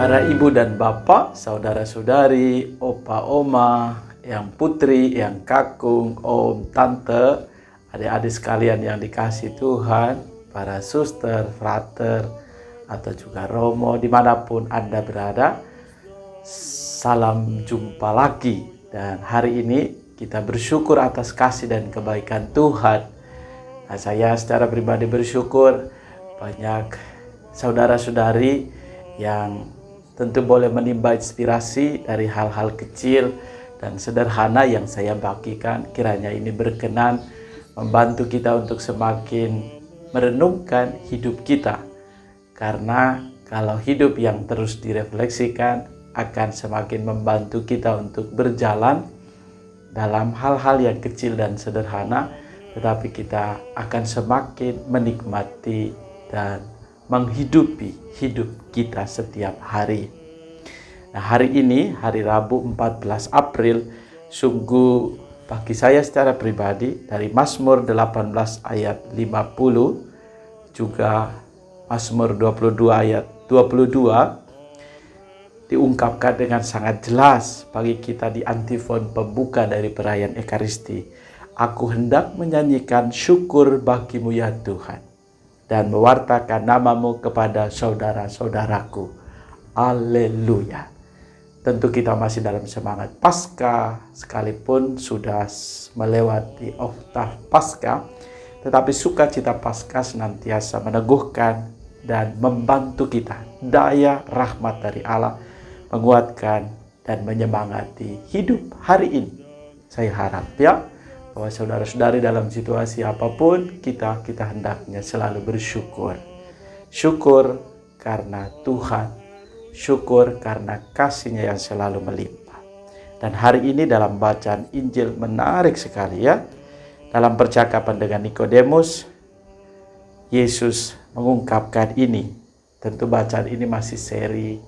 Para ibu dan bapak, saudara-saudari, opa oma, yang putri, yang kakung, om, tante, adik-adik sekalian yang dikasihi Tuhan, para suster, frater, atau juga romo, dimanapun Anda berada, salam jumpa lagi. Dan hari ini kita bersyukur atas kasih dan kebaikan Tuhan. Nah, saya secara pribadi bersyukur banyak saudara-saudari yang tentu boleh menimba inspirasi dari hal-hal kecil dan sederhana yang saya bagikan. Kiranya ini berkenan membantu kita untuk semakin merenungkan hidup kita. Karena kalau hidup yang terus direfleksikan akan semakin membantu kita untuk berjalan dalam hal-hal yang kecil dan sederhana, tetapi kita akan semakin menikmati dan menghidupi hidup kita setiap hari. Nah, hari ini, hari Rabu 14 April, sungguh bagi saya secara pribadi, dari Mazmur 18 ayat 50, juga Mazmur 22 ayat 22, diungkapkan dengan sangat jelas bagi kita di antifon pembuka dari perayaan Ekaristi. Aku hendak menyanyikan syukur bagimu ya Tuhan, dan mewartakan namamu kepada saudara-saudaraku. Haleluya. Tentu kita masih dalam semangat Paskah, sekalipun sudah melewati oktav Paskah, tetapi sukacita Paskah senantiasa meneguhkan dan membantu kita. Daya rahmat dari Allah menguatkan dan menyemangati hidup hari ini. Saya harap ya, bahwa saudara-saudari dalam situasi apapun, kita hendaknya selalu bersyukur. Syukur karena Tuhan, syukur karena kasih-Nya yang selalu melimpah. Dan hari ini dalam bacaan Injil menarik sekali ya. Dalam percakapan dengan Nikodemus, Yesus mengungkapkan ini. Tentu bacaan ini masih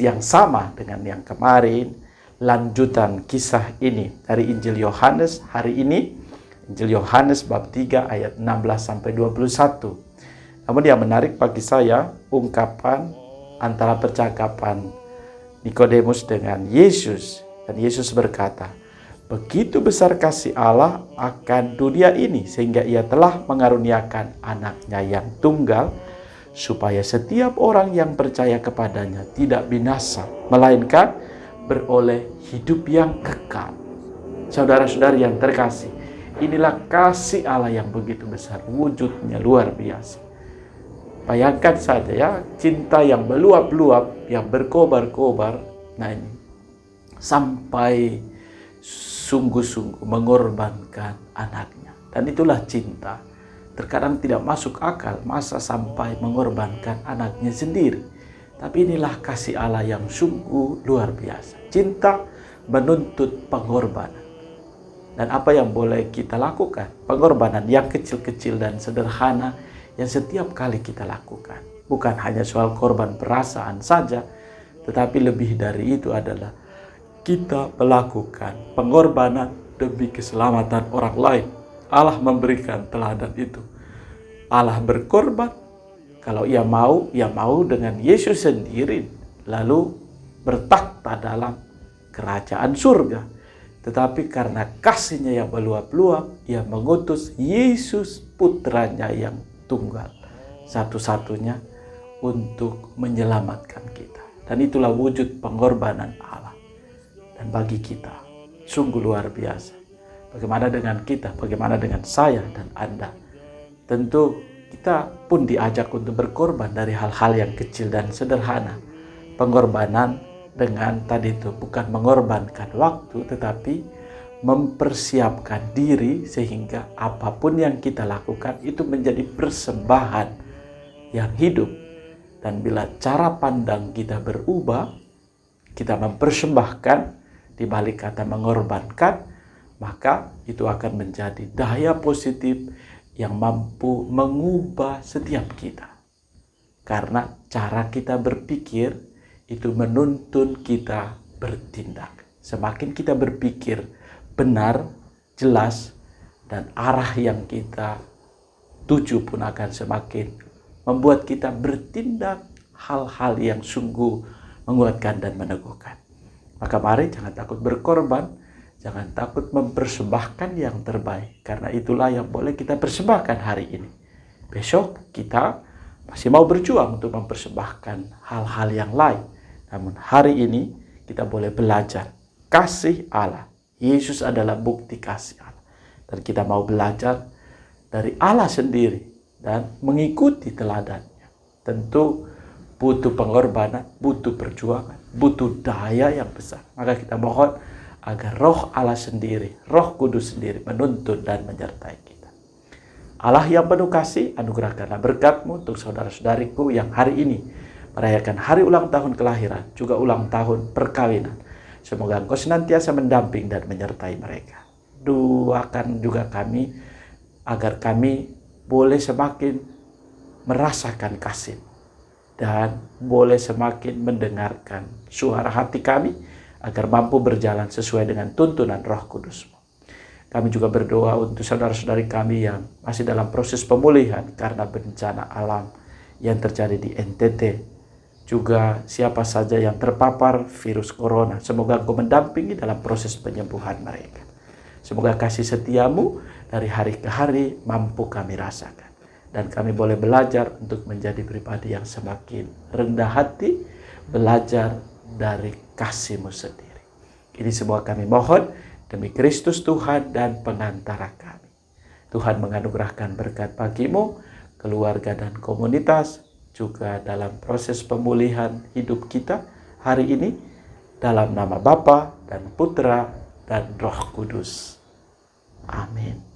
yang sama dengan yang kemarin. Lanjutan kisah ini dari Injil Yohanes hari ini, Injil Yohanes bab 3 ayat 16-21. Namun yang menarik bagi saya, ungkapan antara percakapan Nikodemus dengan Yesus. Dan Yesus berkata, begitu besar kasih Allah akan dunia ini, sehingga ia telah mengaruniakan anaknya yang tunggal, supaya setiap orang yang percaya kepadanya tidak binasa, melainkan beroleh hidup yang kekal. Saudara-saudari yang terkasih, inilah kasih Allah yang begitu besar, wujudnya luar biasa. Bayangkan saja ya, cinta yang meluap-luap, yang berkobar-kobar, nah ini sampai sungguh-sungguh mengorbankan anaknya. Dan itulah cinta. Terkadang tidak masuk akal, masa sampai mengorbankan anaknya sendiri. Tapi inilah kasih Allah yang sungguh luar biasa. Cinta menuntut pengorbanan. Dan apa yang boleh kita lakukan? Pengorbanan yang kecil-kecil dan sederhana yang setiap kali kita lakukan. Bukan hanya soal korban perasaan saja, tetapi lebih dari itu adalah kita melakukan pengorbanan demi keselamatan orang lain. Allah memberikan teladan itu. Allah berkorban. Kalau ia mau dengan Yesus sendiri, lalu bertakhta dalam kerajaan surga. Tetapi karena kasih-Nya yang meluap-luap, ia mengutus Yesus putranya yang tunggal, satu-satunya untuk menyelamatkan kita. Dan itulah wujud pengorbanan Allah. Dan bagi kita, sungguh luar biasa. Bagaimana dengan kita? Bagaimana dengan saya dan Anda? Tentu kita pun diajak untuk berkorban dari hal-hal yang kecil dan sederhana. Pengorbanan dengan tadi itu bukan mengorbankan waktu, tetapi mempersiapkan diri sehingga apapun yang kita lakukan itu menjadi persembahan yang hidup. Dan bila cara pandang kita berubah, kita mempersembahkan di balik kata mengorbankan, maka itu akan menjadi daya positif yang mampu mengubah setiap kita. Karena cara kita berpikir itu menuntun kita bertindak. Semakin kita berpikir benar, jelas, dan arah yang kita tuju pun akan semakin membuat kita bertindak hal-hal yang sungguh menguatkan dan meneguhkan. Maka mari jangan takut berkorban, jangan takut mempersembahkan yang terbaik, karena itulah yang boleh kita persembahkan hari ini. Besok kita masih mau berjuang untuk mempersembahkan hal-hal yang lain. Namun hari ini kita boleh belajar kasih Allah. Yesus adalah bukti kasih Allah. Dan kita mau belajar dari Allah sendiri dan mengikuti teladannya. Tentu butuh pengorbanan, butuh perjuangan, butuh daya yang besar. Maka kita mohon agar Roh Allah sendiri, Roh Kudus sendiri menuntun dan menyertai kita. Allah yang penuh kasih, anugerahkanlah berkat-Mu untuk saudara-saudariku yang hari ini merayakan hari ulang tahun kelahiran, juga ulang tahun perkawinan. Semoga Engkau senantiasa mendamping dan menyertai mereka. Doakan juga kami agar kami boleh semakin merasakan kasih dan boleh semakin mendengarkan suara hati kami agar mampu berjalan sesuai dengan tuntunan Roh Kudus-Mu. Kami juga berdoa untuk saudara-saudari kami yang masih dalam proses pemulihan karena bencana alam yang terjadi di NTT. Juga siapa saja yang terpapar virus corona, semoga Engkau mendampingi dalam proses penyembuhan mereka. Semoga kasih setiamu dari hari ke hari mampu kami rasakan. Dan kami boleh belajar untuk menjadi pribadi yang semakin rendah hati, belajar dari kasih-Mu sendiri. Ini semua kami mohon demi Kristus Tuhan dan pengantara kami. Tuhan menganugerahkan berkat bagimu, keluarga dan komunitas, juga dalam proses pemulihan hidup kita hari ini, dalam nama Bapa dan Putra dan Roh Kudus. Amin.